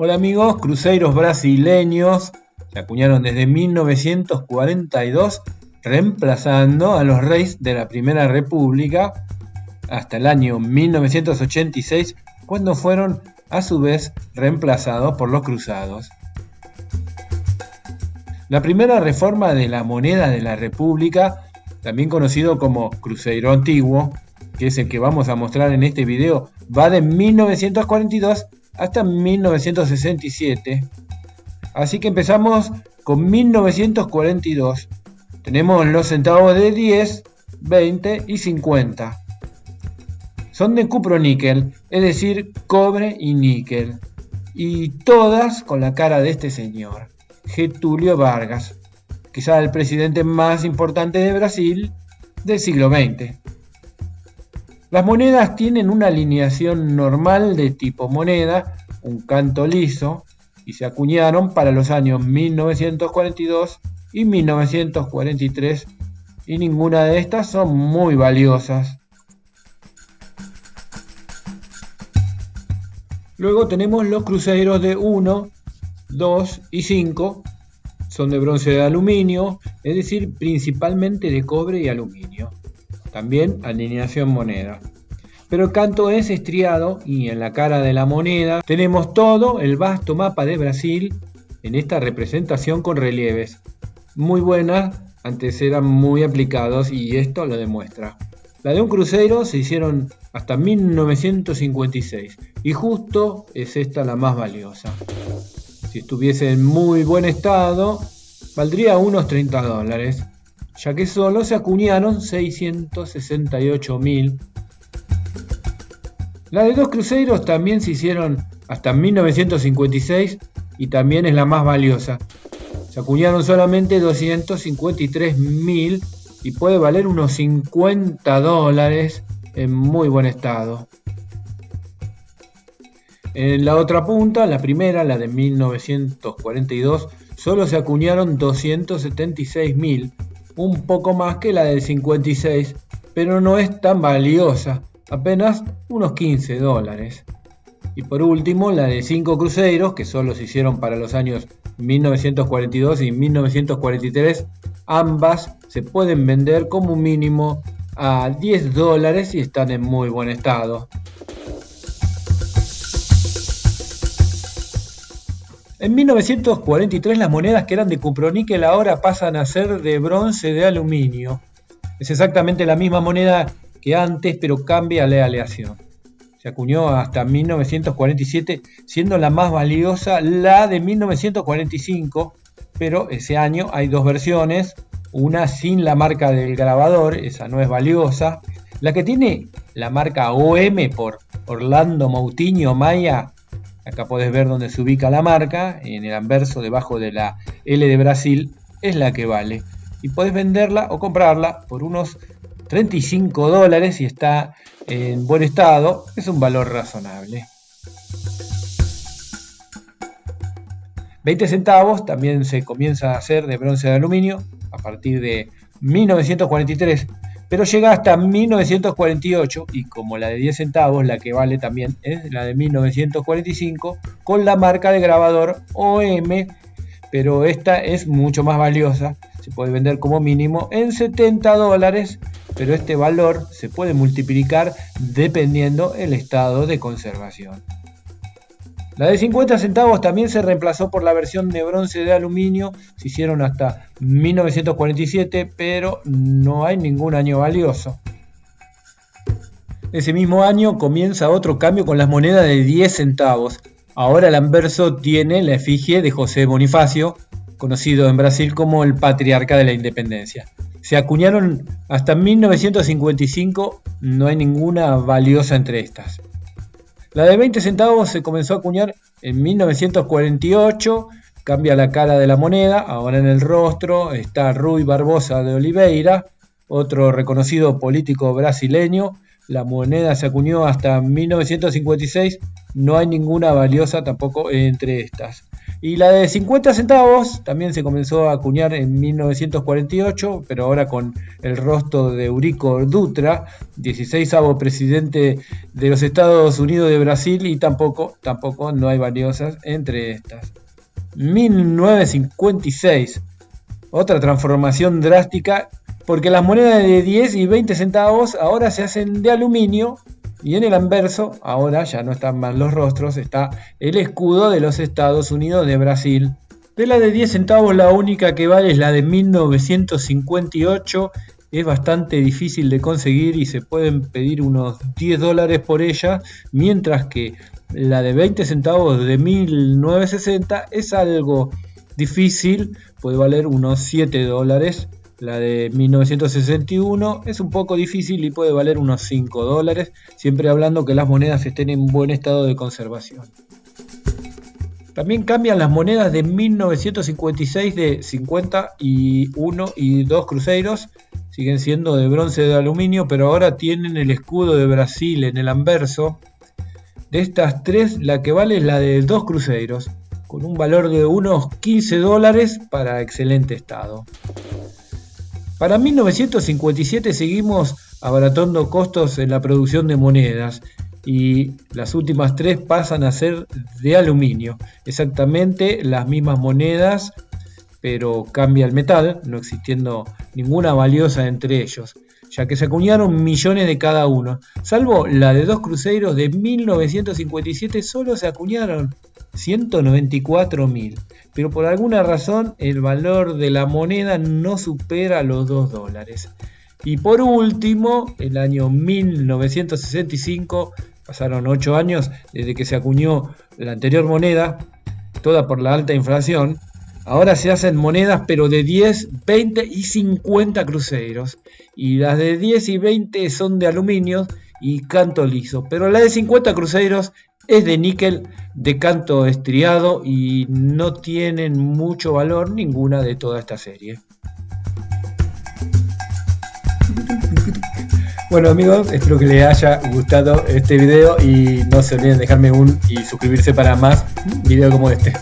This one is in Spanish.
Hola amigos, cruceros brasileños se acuñaron desde 1942, reemplazando a los reyes de la Primera República hasta el año 1986, cuando fueron a su vez reemplazados por los cruzados. La primera reforma de la moneda de la República, también conocido como cruceiro antiguo, que es el que vamos a mostrar en este video, va de 1942 hasta 1967. Así que empezamos con 1942. Tenemos los centavos de 10, 20 y 50. Son de cuproníquel, es decir, cobre y níquel. Y todas con la cara de este señor, Getúlio Vargas, quizá el presidente más importante de Brasil del siglo XX. Las monedas tienen una alineación normal de tipo moneda, un canto liso, y se acuñaron para los años 1942 y 1943, y ninguna de estas son muy valiosas. Luego tenemos los cruceros de 1, 2 y 5, son de bronce de aluminio, es decir, principalmente de cobre y aluminio. También alineación moneda. Pero el canto es estriado y en la cara de la moneda tenemos todo el vasto mapa de Brasil en esta representación con relieves. Muy buenas, antes eran muy aplicados y esto lo demuestra. La de un cruceiro se hicieron hasta 1956 y justo es esta la más valiosa. Si estuviese en muy buen estado, valdría unos $30, ya que solo se acuñaron 668.000. La de dos cruzeiros también se hicieron hasta 1956 y también es la más valiosa. Se acuñaron solamente 253.000 y puede valer unos $50 en muy buen estado. En la otra punta, la primera, la de 1942, solo se acuñaron 276.000, un poco más que la del 56, pero no es tan valiosa, apenas unos $15. Y por último, la de 5 cruceros, que solo se hicieron para los años 1942 y 1943, ambas se pueden vender como mínimo a $10 y están en muy buen estado. En 1943 las monedas que eran de cuproníquel ahora pasan a ser de bronce de aluminio. Es exactamente la misma moneda que antes, pero cambia la aleación. Se acuñó hasta 1947, siendo la más valiosa la de 1945, pero ese año hay dos versiones, una sin la marca del grabador, esa no es valiosa. La que tiene la marca OM por Orlando Moutinho Maia, acá podés ver dónde se ubica la marca, en el anverso debajo de la L de Brasil, es la que vale. Y podés venderla o comprarla por unos $35 y está en buen estado, es un valor razonable. 20 centavos también se comienza a hacer de bronce de aluminio a partir de 1943, pero llega hasta 1948 y como la de 10 centavos, la que vale también es la de 1945 con la marca de grabador OM, pero esta es mucho más valiosa, se puede vender como mínimo en $70, pero este valor se puede multiplicar dependiendo el estado de conservación. La de 50 centavos también se reemplazó por la versión de bronce de aluminio, se hicieron hasta 1947, pero no hay ningún año valioso. Ese mismo año comienza otro cambio con las monedas de 10 centavos. Ahora el anverso tiene la efigie de José Bonifacio, conocido en Brasil como el patriarca de la independencia. Se acuñaron hasta 1955, no hay ninguna valiosa entre estas. La de 20 centavos se comenzó a acuñar en 1948, cambia la cara de la moneda, ahora en el rostro está Rui Barbosa de Oliveira, otro reconocido político brasileño. La moneda se acuñó hasta 1956, no hay ninguna valiosa tampoco entre estas. Y la de 50 centavos también se comenzó a acuñar en 1948, pero ahora con el rostro de Eurico Dutra, 16º presidente de los Estados Unidos de Brasil, y tampoco no hay valiosas entre estas. 1956, otra transformación drástica, porque las monedas de 10 y 20 centavos ahora se hacen de aluminio. Y en el anverso, ahora ya no están más los rostros, está el escudo de los Estados Unidos de Brasil. De la de 10 centavos, la única que vale es la de 1958. Es bastante difícil de conseguir y se pueden pedir unos $10 por ella, mientras que la de 20 centavos de 1960 es algo difícil, puede valer unos $7. La de 1961 es un poco difícil y puede valer unos $5, siempre hablando que las monedas estén en buen estado de conservación. También cambian las monedas de 1956 de 50 y 1 y 2 cruzeiros, siguen siendo de bronce de aluminio, pero ahora tienen el escudo de Brasil en el anverso. De estas tres, la que vale es la de 2 cruzeiros, con un valor de unos $15 para excelente estado. Para 1957 seguimos abaratando costos en la producción de monedas y las últimas tres pasan a ser de aluminio. Exactamente las mismas monedas, pero cambia el metal, no existiendo ninguna valiosa entre ellos, ya que se acuñaron millones de cada uno. Salvo la de 2 cruzeiros de 1957, solo se acuñaron 194.000, pero por alguna razón el valor de la moneda no supera los $2. Y por último, el año 1965, pasaron 8 años desde que se acuñó la anterior moneda, toda por la alta inflación. Ahora se hacen monedas pero de 10, 20 y 50 cruzeiros, y las de 10 y 20 son de aluminio y canto liso, pero la de 50 cruzeiros es de níquel de canto estriado y no tienen mucho valor ninguna de toda esta serie. Bueno amigos, espero que les haya gustado este video y no se olviden dejarme un y suscribirse para más videos como este.